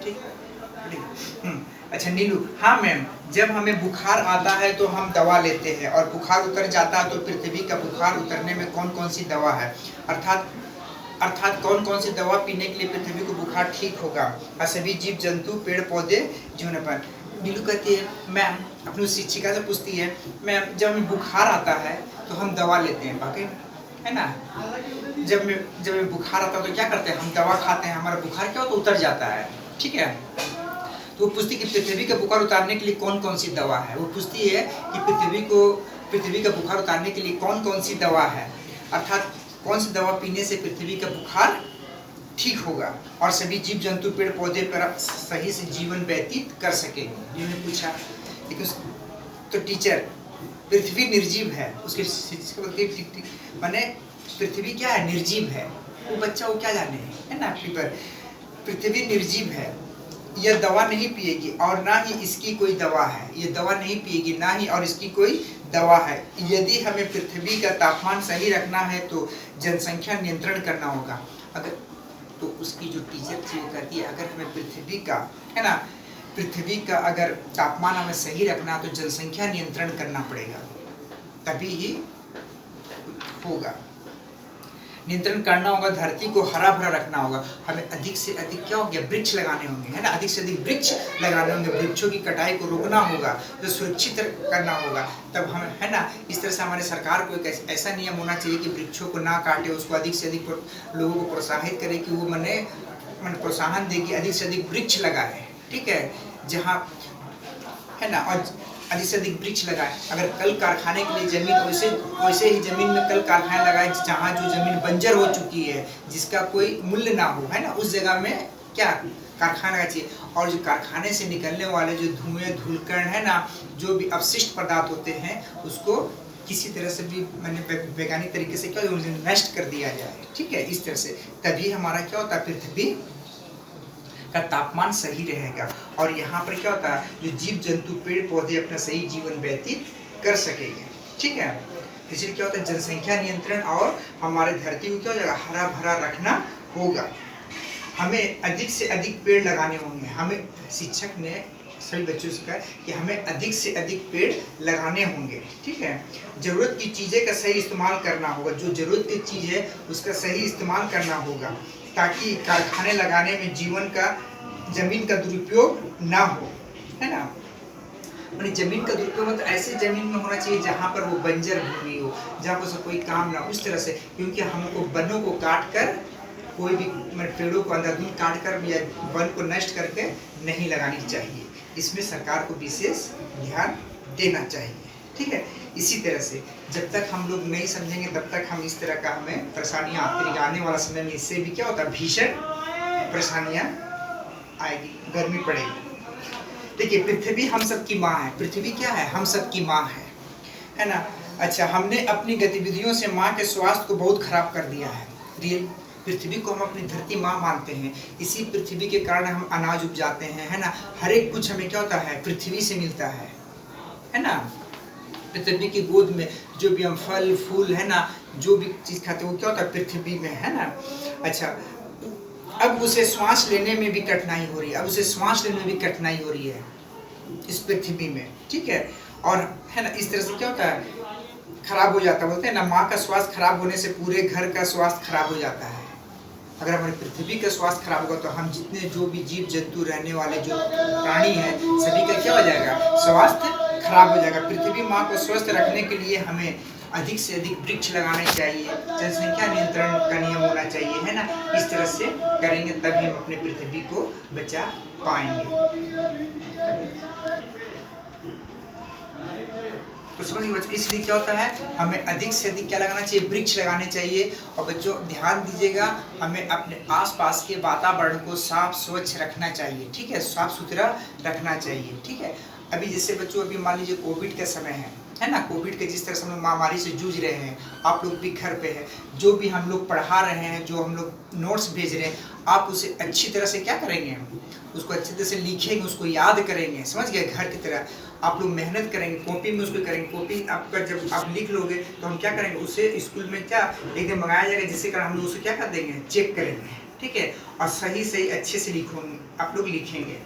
ठीक ठीक। अच्छा नीलू, हाँ मैम, जब हमें बुखार आता है तो हम दवा लेते हैं और बुखार उतर जाता है तो पृथ्वी का बुखार उतरने में कौन कौन सी दवा है, अर्थात अर्थात कौन कौन सी दवा पीने के लिए पृथ्वी को बुखार ठीक होगा और सभी जीव जंतु पेड़ पौधे जीवन पर। नीलू कहती है मैम, अपनी शिक्षिका से पूछती है मैम, जब हमें बुखार आता है तो हम दवा लेते हैं, वाकई है ना। जब हमें बुखार आता है तो क्या करते हैं, हम दवा खाते हैं, हमारा बुखार क्या होता है, उतर जाता है, ठीक है। तो वो पूछती कि पृथ्वी का बुखार उतारने के लिए कौन कौन सी दवा है। वो पूछती है कि पृथ्वी का बुखार उतारने के लिए कौन कौन सी दवा है, अर्थात कौन सी दवा पीने से पृथ्वी का बुखार ठीक होगा और सभी जीव जंतु पेड़ पौधे पर सही से जीवन व्यतीत कर सकेंगे। ये पूछा तो टीचर, पृथ्वी निर्जीव है, उसके माने पृथ्वी क्या है, निर्जीव है। वो बच्चा वो क्या जाने है ना, पृथ्वी निर्जीव है, यह दवा नहीं पिएगी और ना ही इसकी कोई दवा है, ये दवा नहीं पिएगी ना ही और इसकी कोई दवा है। यदि हमें पृथ्वी का तापमान सही रखना है तो जनसंख्या नियंत्रण करना होगा। अगर तो उसकी जो टीचर थी वो कहती है अगर हमें पृथ्वी का है ना, पृथ्वी का अगर तापमान हमें सही रखना तो जनसंख्या नियंत्रण करना पड़ेगा, तभी ही होगा। नियंत्रण करना होगा, धरती को हरा भरा रखना होगा, हमें अधिक से अधिक क्या हो गया, वृक्ष लगाने होंगे, है ना, अधिक से अधिक वृक्ष लगाने होंगे, वृक्षों की कटाई को रोकना होगा, तो सुरक्षित करना होगा, तब हम है ना। इस तरह से हमारे सरकार को एक ऐसा नियम होना चाहिए कि वृक्षों को ना काटे, उसको अधिक से अधिक लोगों को प्रोत्साहित करे कि वो मने प्रोत्साहन देगी, अधिक से अधिक वृक्ष लगाए, ठीक है, जहाँ है ना, और अधिक से अधिक वृक्ष लगाए। अगर कल कारखाने के लिए जमीन वैसे ही जमीन में कल कारखाने लगाए जहाँ जो जमीन बंजर हो चुकी है, जिसका कोई मूल्य ना हो, है ना, उस जगह में क्या कारखाना का चाहिए। और जो कारखाने से निकलने वाले जो धुएं धूलकण है ना, जो भी अपशिष्ट पदार्थ होते हैं, उसको किसी तरह से भी मैंने वैज्ञानिक तरीके से क्या नष्ट कर दिया जाए, ठीक है। इस तरह से तभी हमारा क्या होता है, पृथ्वी का तापमान सही रहेगा और यहाँ पर क्या होता है, जो जीव जंतु पेड़ पौधे अपना सही जीवन व्यतीत कर सकेंगे, ठीक है। इसलिए क्या होता है, जनसंख्या नियंत्रण और हमारे धरती को क्या हो जाएगा, हरा भरा रखना होगा। हमें अधिक से अधिक पेड़ लगाने होंगे। हमें शिक्षक ने सभी बच्चों से कहा कि हमें अधिक से अधिक पेड़ लगाने होंगे, ठीक है। जरूरत की चीज़ें का सही इस्तेमाल करना होगा, जो जरूरत की चीज़ है उसका सही इस्तेमाल करना होगा, ताकि कारखाने लगाने में जमीन का दुरुपयोग ना हो, है ना। मतलब जमीन का दुरुपयोग मतलब ऐसे जमीन में होना चाहिए जहाँ पर वो बंजर भूमि हो, जहाँ पर कोई काम ना हो, उस तरह से। क्योंकि हमको वनों को काट कर, कोई भी पेड़ों को अंधाधुंध काट कर या वन को नष्ट करके नहीं लगानी चाहिए। इसमें सरकार को विशेष ध्यान देना चाहिए, ठीक है। इसी तरह से जब तक हम लोग नहीं समझेंगे तब तक हम इस तरह का हमें परेशानियां आती रहेंगी। आने वाला समय में इससे भी क्या होता है, भीषण परेशानियां आएगी, गर्मी पड़ेगी। देखिए, पृथ्वी हम सब की माँ है। पृथ्वी क्या है, हम सब की माँ है ना। अच्छा, हमने अपनी गतिविधियों से माँ के स्वास्थ्य को बहुत खराब कर दिया है। रियल पृथ्वी को हम अपनी धरती माँ मानते हैं। इसी पृथ्वी के कारण हम अनाज उपजाते हैं, है ना। हर एक कुछ हमें क्या होता है, पृथ्वी से मिलता है ना। पृथ्वी की गोद में जो भी हम फल फूल है ना, जो भी चीज़ खाते हैं वो क्या होता है, पृथ्वी में, है ना। अच्छा, अब उसे सांस लेने में भी कठिनाई हो रही है, इस पृथ्वी में, ठीक है। और है ना, इस तरह से क्या होता है, खराब हो जाता है। बोलते हैं ना, माँ का स्वास्थ्य खराब होने से पूरे घर का स्वास्थ्य खराब हो जाता है। अगर हमारी पृथ्वी का स्वास्थ्य खराब होगा तो हम जितने जो भी जीव जंतु रहने वाले जो प्राणी हैं, सभी का क्या हो जाएगा, स्वास्थ्य खराब हो जाएगा। पृथ्वी माँ को स्वस्थ रखने के लिए हमें अधिक से अधिक वृक्ष लगाने चाहिए, जनसंख्या नियंत्रण का नियम होना चाहिए, है ना। इस तरह से करेंगे तभी हम अपने पृथ्वी को बचा पाएंगे। इसलिए क्या होता है, हमें अधिक से अधिक क्या लगाना चाहिए, वृक्ष लगाने चाहिए। और बच्चों ध्यान दीजिएगा, हमें अपने आसपास के वातावरण को साफ स्वच्छ रखना चाहिए, ठीक है, साफ सुथरा रखना चाहिए, ठीक है। अभी जैसे बच्चों, अभी मान लीजिए कोविड का समय है ना। कोविड के जिस तरह से हम लोग महामारी से जूझ रहे हैं, आप लोग भी घर पे है, जो भी हम लोग पढ़ा रहे हैं, जो हम लोग नोट्स भेज रहे हैं, आप उसे अच्छी तरह से क्या करेंगे, उसको अच्छी तरह से लिखेंगे, उसको याद करेंगे, समझ गए, घर की तरह आप लोग मेहनत करेंगे, कॉपी में उसको करेंगे। कॉपी आपका जब आप लिख लोगे तो हम क्या करेंगे, उसे स्कूल में क्या एक दिन मंगाया जाएगा, जिससे कारण हम लोग उसे क्या कर देंगे, चेक करेंगे, ठीक है, और सही सही अच्छे से लिखो, आप लोग लिखेंगे।